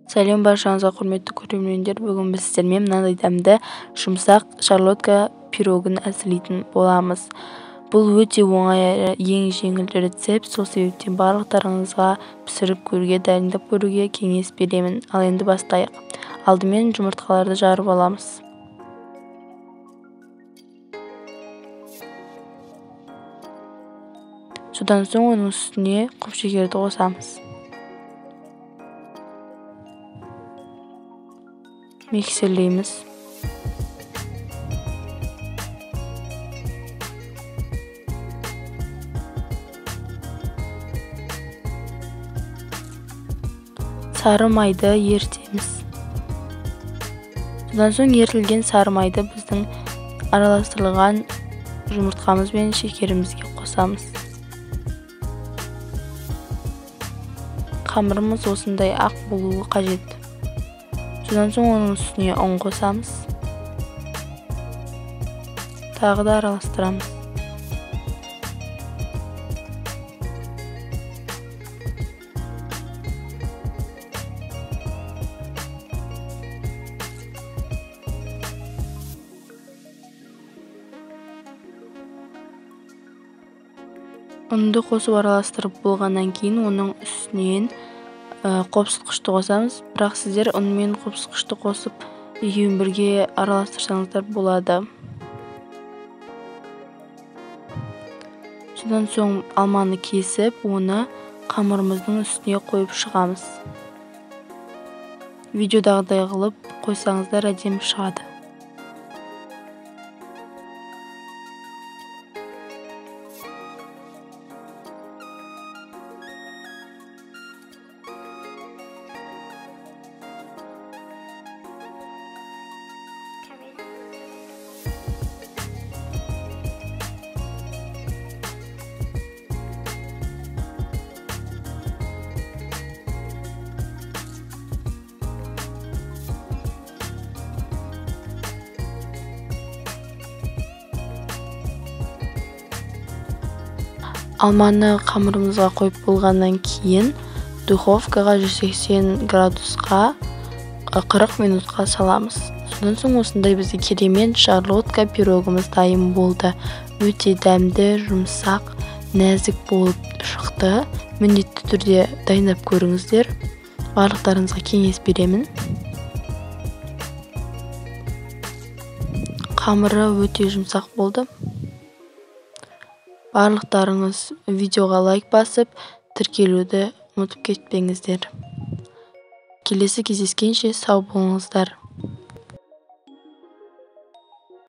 Сәлем баршаңызға, құрметті көрермендер. Бүгін біз сіздермен мынандай дәмді жұмсақ шарлотка пирогын әзірлейтін боламыз. Бұл өте оңай әрі ең жеңіл рецепт. Сол себептен барлықтарыңызға пісіріп көруге, дайындап көруге кеңес беремін. Ал енді бастайық. Алдымен жұмыртқаларды жарып аламыз. Содан соң оның үстіне құм шекерді қосамыз. Миксерлейміз. Сары майды ерітеміз. Содан соң ерітілген сары майды біздің араластырылған жұмыртқамыз бен шекерімізге қосамыз. Қамырымыз осындай ақ болуы қажет. Содан соң оның үстіне ұн қосамыз. Тағы да араластырамыз. Ұнды қосып араластырып болғаннан кейін оның үстінен қопсытқышты қосамыз. Бірақ сіздер ұн мен қопсытқышты қосып екеуін бірге араластырсаңыздар болады. Содан соң алманы кесіп, оны қамырымыздың үстіне қойып шығамыз. Видеодағыдай қылып қойсаңыздар әдемі шығады. Алманы қамырымызға қойып болғаннан кейін духовкаға 180 градусқа 40 минутқа саламыз. Содан соң осындай бізде керемет шарлотка пирогымыз дайын болды. Өте дәмді, жұмсақ, нәзік болып шықты. Міндетті түрде дайындап көріңіздер. Барлықтарыңызға кеңес беремін. Қамыры өте жұмсақ болды. Барлықтарыңыз видеоға лайк басып, тіркелуді ұмытып кетпеңіздер. Келесі кездескенше сау болыңыздар.